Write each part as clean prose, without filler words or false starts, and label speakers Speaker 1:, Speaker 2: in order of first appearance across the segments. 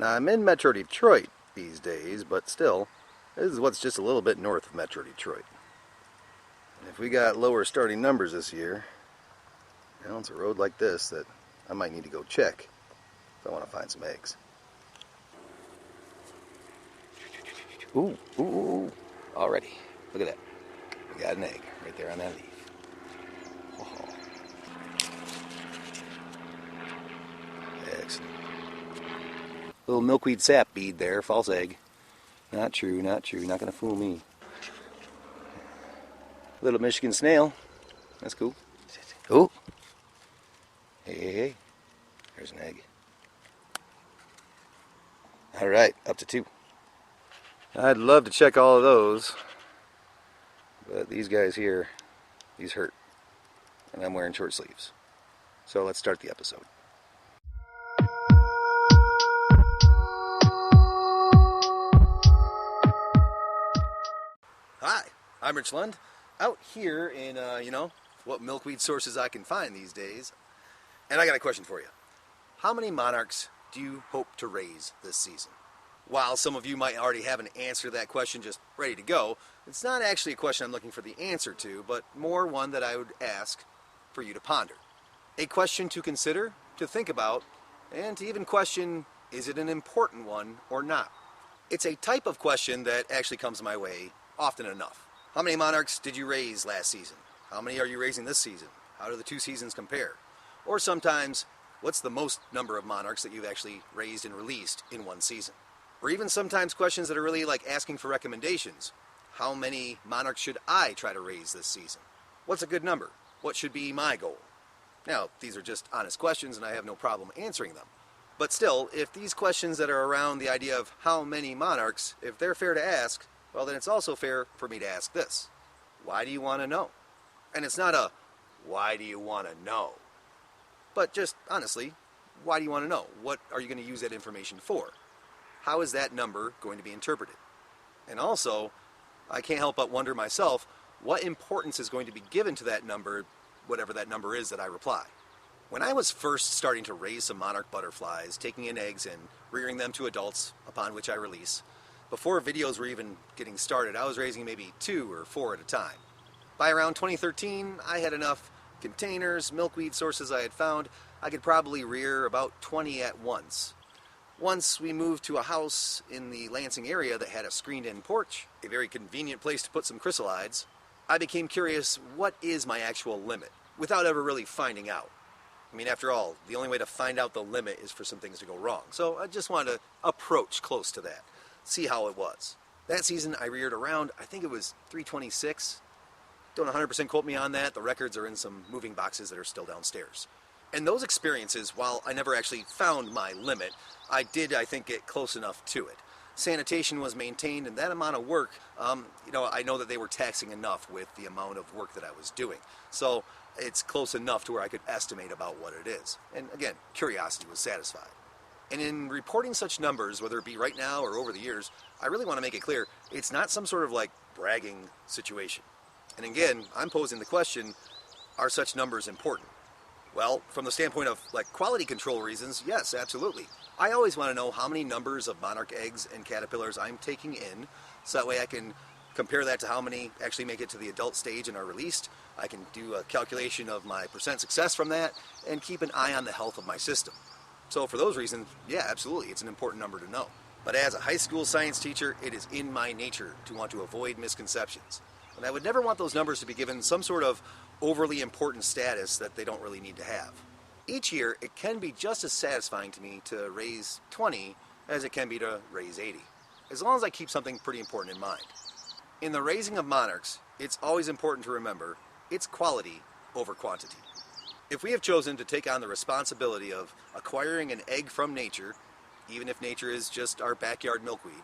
Speaker 1: Now, I'm in Metro Detroit these days, but still, this is what's just a little bit north of Metro Detroit. And if we got lower starting numbers this year, well, it's a road like this that I might need to go check if I want to find some eggs. Ooh, ooh, ooh, ooh. Already. Look at that. We got an egg right there on that leaf. Oh. Excellent. Little milkweed sap bead there, false egg. Not true, not true. Not going to fool me. Little Michigan snail. That's cool. Oh. Hey, hey, hey. There's an egg. All right, up to 2. I'd love to check all of those, but these guys here, these hurt, and I'm wearing short sleeves. So let's start the episode. Hi, I'm Rich Lund, out here in, what milkweed sources I can find these days. And I got a question for you. How many monarchs do you hope to raise this season? While some of you might already have an answer to that question just ready to go, it's not actually a question I'm looking for the answer to, but more one that I would ask for you to ponder. A question to consider, to think about, and to even question, is it an important one or not? It's a type of question that actually comes my way often enough. How many monarchs did you raise last season? How many are you raising this season? How do the 2 seasons compare? Or sometimes, what's the most number of monarchs that you've actually raised and released in one season? Or even sometimes questions that are really like asking for recommendations. How many monarchs should I try to raise this season? What's a good number? What should be my goal? Now, these are just honest questions and I have no problem answering them. But still, if these questions that are around the idea of how many monarchs, if they're fair to ask, well then it's also fair for me to ask this. Why do you want to know? And it's not a, why do you want to know? But just honestly, why do you want to know? What are you going to use that information for? How is that number going to be interpreted? And also, I can't help but wonder myself, what importance is going to be given to that number, whatever that number is that I reply? When I was first starting to raise some monarch butterflies, taking in eggs and rearing them to adults, upon which I release, before videos were even getting started, I was raising maybe 2 or 4 at a time. By around 2013, I had enough containers, milkweed sources I had found, I could probably rear about 20 at once. Once we moved to a house in the Lansing area that had a screened-in porch, a very convenient place to put some chrysalides, I became curious, what is my actual limit, without ever really finding out. I mean, after all, the only way to find out the limit is for some things to go wrong. So I just wanted to approach close to that, see how it was. That season I reared around, I think it was 326. Don't 100% quote me on that. The records are in some moving boxes that are still downstairs. And those experiences, while I never actually found my limit, I did, I think, get close enough to it. Sanitation was maintained, and that amount of work, I know that they were taxing enough with the amount of work that I was doing. So it's close enough to where I could estimate about what it is. And again, curiosity was satisfied. And in reporting such numbers, whether it be right now or over the years, I really want to make it clear, it's not some sort of like bragging situation. And again, I'm posing the question, are such numbers important? Well, from the standpoint of like quality control reasons, yes, absolutely. I always want to know how many numbers of monarch eggs and caterpillars I'm taking in, so that way I can compare that to how many actually make it to the adult stage and are released. I can do a calculation of my percent success from that and keep an eye on the health of my system. So for those reasons, yeah, absolutely, it's an important number to know. But as a high school science teacher, it is in my nature to want to avoid misconceptions. And I would never want those numbers to be given some sort of overly important status that they don't really need to have. Each year, it can be just as satisfying to me to raise 20 as it can be to raise 80, as long as I keep something pretty important in mind. In the raising of monarchs, it's always important to remember it's quality over quantity. If we have chosen to take on the responsibility of acquiring an egg from nature, even if nature is just our backyard milkweed,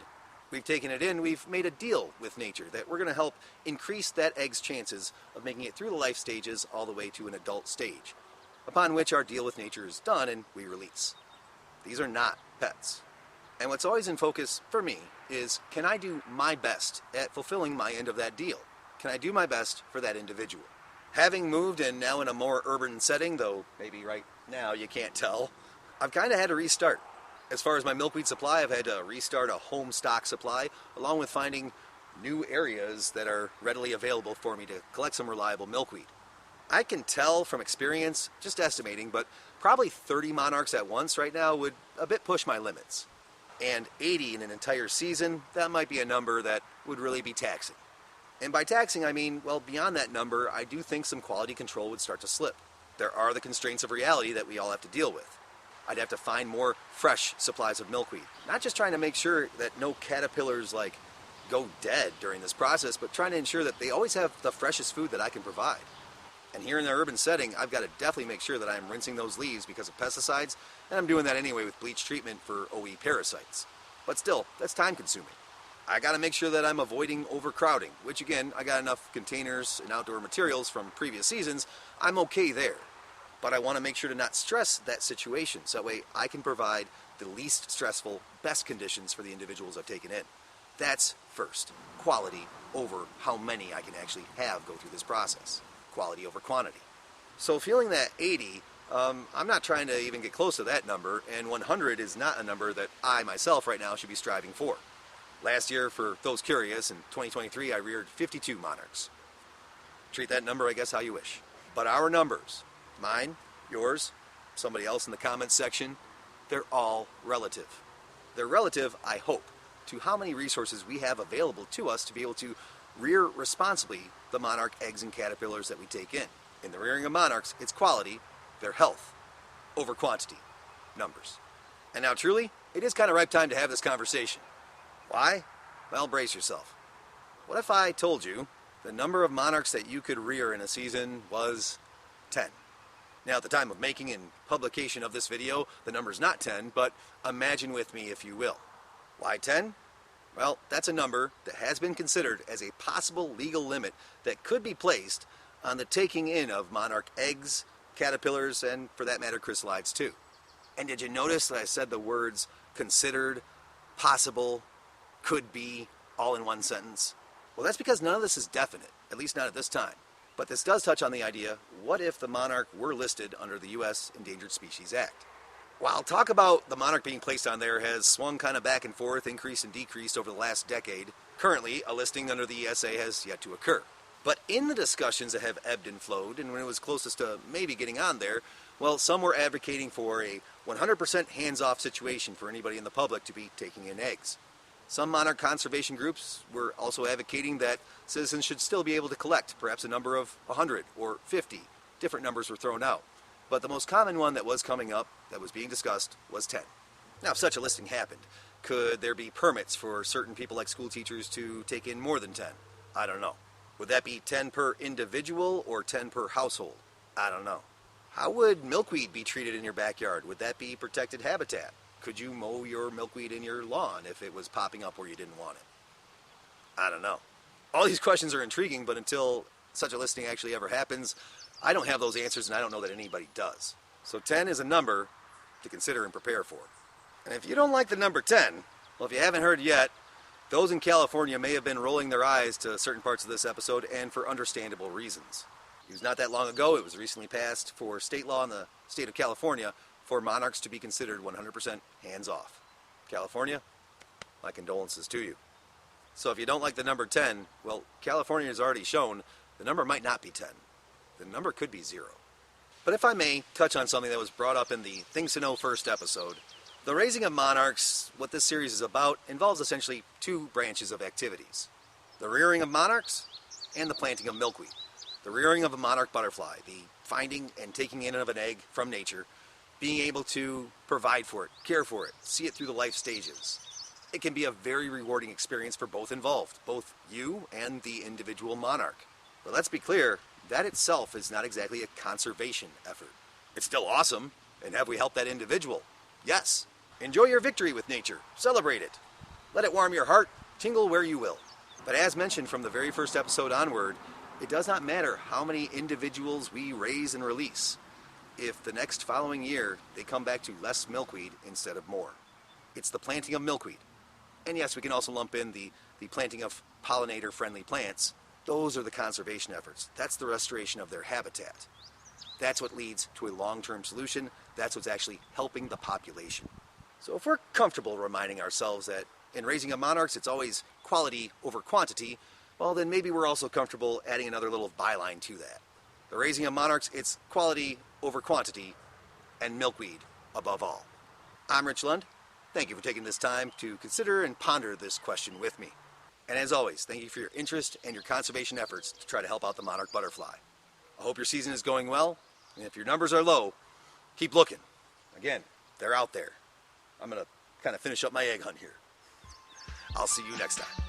Speaker 1: we've taken it in, we've made a deal with nature that we're going to help increase that egg's chances of making it through the life stages all the way to an adult stage, upon which our deal with nature is done and we release. These are not pets. And what's always in focus for me is, can I do my best at fulfilling my end of that deal? Can I do my best for that individual? Having moved and now in a more urban setting, though maybe right now you can't tell, I've kind of had to restart. As far as my milkweed supply, I've had to restart a home stock supply, along with finding new areas that are readily available for me to collect some reliable milkweed. I can tell from experience, just estimating, but probably 30 monarchs at once right now would a bit push my limits. And 80 in an entire season, that might be a number that would really be taxing. And by taxing, I mean, well, beyond that number, I do think some quality control would start to slip. There are the constraints of reality that we all have to deal with. I'd have to find more fresh supplies of milkweed. Not just trying to make sure that no caterpillars, go dead during this process, but trying to ensure that they always have the freshest food that I can provide. And here in the urban setting, I've got to definitely make sure that I'm rinsing those leaves because of pesticides, and I'm doing that anyway with bleach treatment for OE parasites. But still, that's time consuming. I got to make sure that I'm avoiding overcrowding, which again, I got enough containers and outdoor materials from previous seasons, I'm okay there. But I want to make sure to not stress that situation, so that way I can provide the least stressful, best conditions for the individuals I've taken in. That's first. Quality over how many I can actually have go through this process. Quality over quantity. So feeling that 80, I'm not trying to even get close to that number, and 100 is not a number that I myself right now should be striving for. Last year, for those curious, in 2023, I reared 52 monarchs. Treat that number, I guess, how you wish. But our numbers, mine, yours, somebody else in the comments section, they're all relative. They're relative, I hope, to how many resources we have available to us to be able to rear responsibly the monarch eggs and caterpillars that we take in. In the rearing of monarchs, it's quality, their health, over quantity, numbers. And now truly, it is kind of ripe time to have this conversation. Why? Well, brace yourself. What if I told you the number of monarchs that you could rear in a season was 10? Now, at the time of making and publication of this video, the number's not 10, but imagine with me if you will. Why 10? Well, that's a number that has been considered as a possible legal limit that could be placed on the taking in of monarch eggs, caterpillars, and for that matter, chrysalides too. And did you notice that I said the words considered, possible, could be, all in one sentence? Well, that's because none of this is definite, at least not at this time. But this does touch on the idea, what if the monarch were listed under the U.S. Endangered Species Act? While talk about the monarch being placed on there has swung kind of back and forth, increased and decreased over the last decade, currently a listing under the ESA has yet to occur. But in the discussions that have ebbed and flowed, and when it was closest to maybe getting on there, well, some were advocating for a 100% hands-off situation for anybody in the public to be taking in eggs. Some monarch conservation groups were also advocating that citizens should still be able to collect perhaps a number of 100 or 50. Different numbers were thrown out. But the most common one that was coming up, that was being discussed, was 10. Now, if such a listing happened, could there be permits for certain people like school teachers to take in more than 10? I don't know. Would that be 10 per individual or 10 per household? I don't know. How would milkweed be treated in your backyard? Would that be protected habitat? Could you mow your milkweed in your lawn if it was popping up where you didn't want it? I don't know. All these questions are intriguing, but until such a listing actually ever happens, I don't have those answers, and I don't know that anybody does. So 10 is a number to consider and prepare for. And if you don't like the number 10, well, if you haven't heard yet, those in California may have been rolling their eyes to certain parts of this episode, and for understandable reasons. It was not that long ago, it was recently passed for state law in the state of California for monarchs to be considered 100% hands-off. California, my condolences to you. So if you don't like the number 10, well, California has already shown the number might not be 10. The number could be 0. But if I may touch on something that was brought up in the Things to Know First episode, the raising of monarchs, what this series is about, involves essentially two branches of activities. The rearing of monarchs and the planting of milkweed. The rearing of a monarch butterfly, the finding and taking in of an egg from nature, being able to provide for it, care for it, see it through the life stages. It can be a very rewarding experience for both involved, both you and the individual monarch. But let's be clear, that itself is not exactly a conservation effort. It's still awesome, and have we helped that individual? Yes. Enjoy your victory with nature. Celebrate it. Let it warm your heart, tingle where you will. But as mentioned from the very first episode onward, it does not matter how many individuals we raise and release if the next following year they come back to less milkweed instead of more. It's the planting of milkweed. And yes, we can also lump in the planting of pollinator-friendly plants. Those are the conservation efforts. That's the restoration of their habitat. That's what leads to a long-term solution. That's what's actually helping the population. So if we're comfortable reminding ourselves that in raising a Monarchs it's always quality over quantity, well then maybe we're also comfortable adding another little byline to that. The raising of Monarchs, it's quality over quantity and milkweed above all. I'm Rich Lund. Thank you for taking this time to consider and ponder this question with me. And as always, thank you for your interest and your conservation efforts to try to help out the monarch butterfly. I hope your season is going well, and if your numbers are low, keep looking. Again, they're out there. I'm going to kind of finish up my egg hunt here. I'll see you next time.